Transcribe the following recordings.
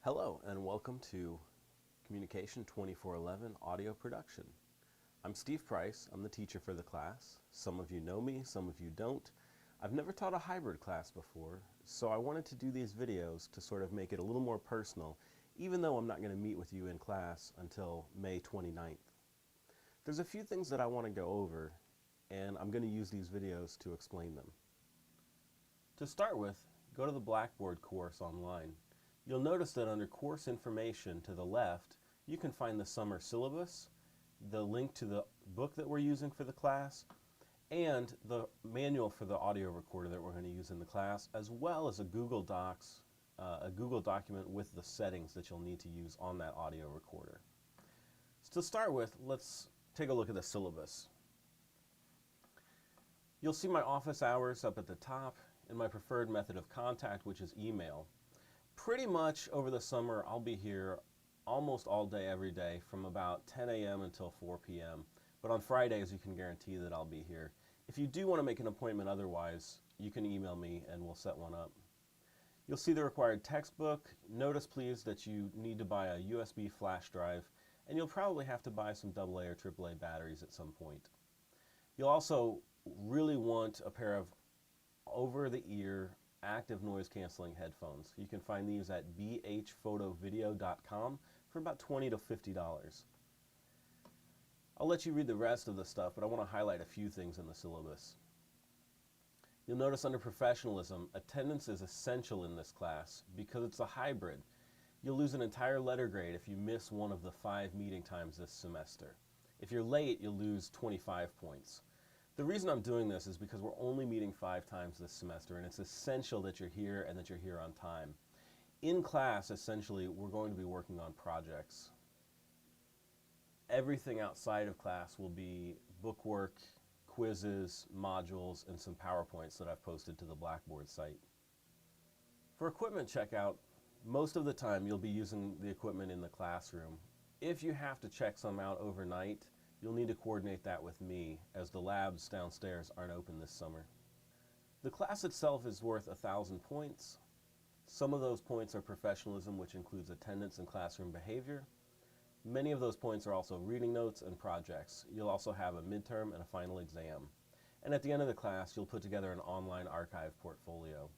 Hello and welcome to Communication 24/11 Audio Production. I'm Steve Price. I'm the teacher for the class. Some of you know me, some of you don't. I've never taught a hybrid class before, so I wanted to do these videos to sort of make it a little more personal, even though I'm not going to meet with you in class until May 29th. There's a few things that I want to go over, and I'm going to use these videos to explain them. To start with, go to the Blackboard course online. You'll notice that under course information to the left, you can find the summer syllabus, the link to the book that we're using for the class, and the manual for the audio recorder that we're going to use in the class, as well as a Google Docs, a Google document with the settings that you'll need to use on that audio recorder. So to start with, let's take a look at the syllabus. You'll see my office hours up at the top and my preferred method of contact, which is email. Pretty much over the summer, I'll be here almost all day, every day, from about 10 a.m. until 4 p.m. But on Fridays, you can guarantee that I'll be here. If you do want to make an appointment otherwise, you can email me and we'll set one up. You'll see the required textbook. Notice, please, that you need to buy a USB flash drive, and you'll probably have to buy some AA or AAA batteries at some point. You'll also really want a pair of over-the-ear active noise canceling headphones. You can find these at bhphotovideo.com for about $20 to $50. I'll let you read the rest of the stuff, but I want to highlight a few things in the syllabus. You'll notice under professionalism, attendance is essential in this class because it's a hybrid. You'll lose an entire letter grade if you miss one of the 5 meeting times this semester. If you're late, you'll lose 25 points. The reason I'm doing this is because we're only meeting 5 times this semester, and it's essential that you're here and that you're here on time. In class, essentially, we're going to be working on projects. Everything outside of class will be bookwork, quizzes, modules, and some PowerPoints that I've posted to the Blackboard site. For equipment checkout, most of the time you'll be using the equipment in the classroom. If you have to check some out overnight, you'll need to coordinate that with me, as the labs downstairs aren't open this summer. The class itself is worth 1,000 points. Some of those points are professionalism, which includes attendance and classroom behavior. Many of those points are also reading notes and projects. You'll also have a midterm and a final exam. And at the end of the class, you'll put together an online archive portfolio.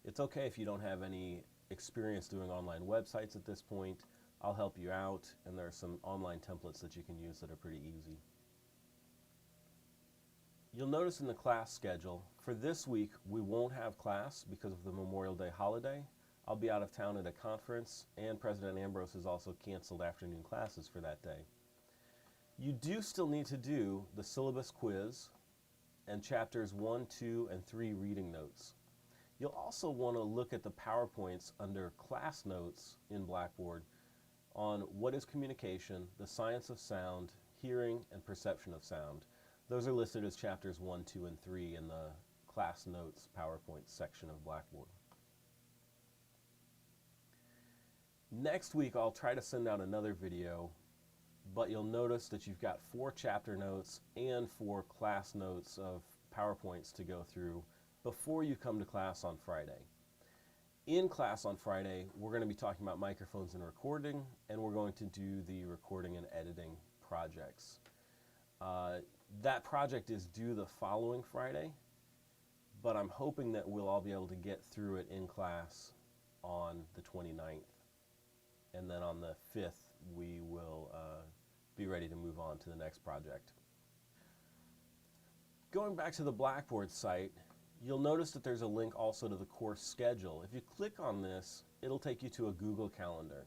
It's okay if you don't have any experience doing online websites at this point. I'll help you out, and there are some online templates that you can use that are pretty easy. You'll notice in the class schedule, for this week we won't have class because of the Memorial Day holiday. I'll be out of town at a conference, and President Ambrose has also canceled afternoon classes for that day. You do still need to do the syllabus quiz and chapters 1, 2, and 3 reading notes. You'll also want to look at the PowerPoints under class notes in Blackboard on what is communication, the science of sound, hearing, and perception of sound. Those are listed as chapters 1, 2, and 3 in the class notes PowerPoint section of Blackboard. Next week I'll try to send out another video, but you'll notice that you've got 4 chapter notes and 4 class notes of PowerPoints to go through before you come to class on Friday. In class on Friday, we're going to be talking about microphones and recording, and we're going to do the recording and editing projects. That project is due the following Friday, but I'm hoping that we'll all be able to get through it in class on the 29th. And then on the 5th, we will be ready to move on to the next project. Going back to the Blackboard site, you'll notice that there's a link also to the course schedule. If you click on this, it'll take you to a Google Calendar.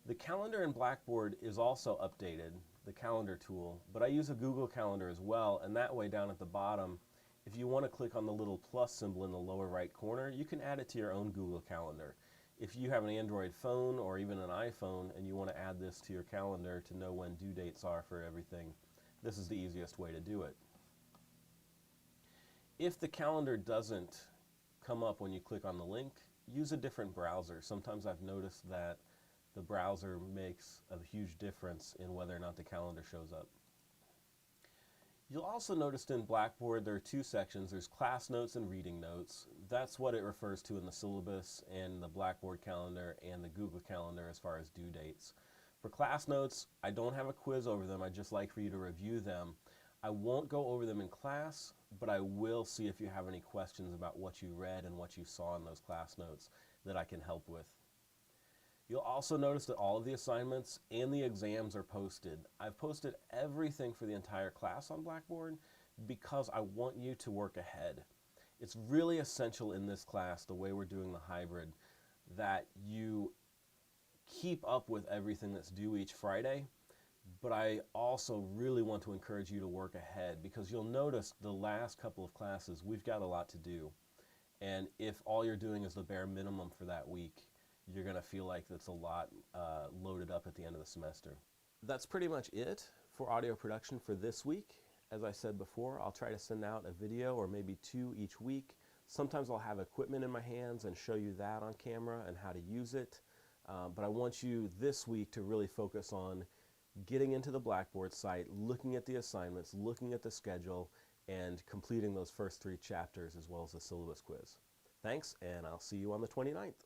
The calendar in Blackboard is also updated, the calendar tool, but I use a Google Calendar as well, and that way down at the bottom, if you want to click on the little plus symbol in the lower right corner, you can add it to your own Google Calendar. If you have an Android phone or even an iPhone and you want to add this to your calendar to know when due dates are for everything, this is the easiest way to do it. If the calendar doesn't come up when you click on the link, use a different browser. Sometimes I've noticed that the browser makes a huge difference in whether or not the calendar shows up. You'll also notice in Blackboard there are two sections. There's class notes and reading notes. That's what it refers to in the syllabus and the Blackboard calendar and the Google Calendar as far as due dates. For class notes, I don't have a quiz over them. I'd just like for you to review them. I won't go over them in class, but I will see if you have any questions about what you read and what you saw in those class notes that I can help with. You'll also notice that all of the assignments and the exams are posted. I've posted everything for the entire class on Blackboard because I want you to work ahead. It's really essential in this class, the way we're doing the hybrid, that you keep up with everything that's due each Friday, but I also really want to encourage you to work ahead because you'll notice the last couple of classes, we've got a lot to do. And if all you're doing is the bare minimum for that week, you're going to feel like that's a lot loaded up at the end of the semester. That's pretty much it for audio production for this week. As I said before, I'll try to send out a video or maybe two each week. Sometimes I'll have equipment in my hands and show you that on camera and how to use it. But I want you this week to really focus on getting into the Blackboard site, looking at the assignments, looking at the schedule, and completing those first 3 chapters as well as the syllabus quiz. Thanks, and I'll see you on the 29th.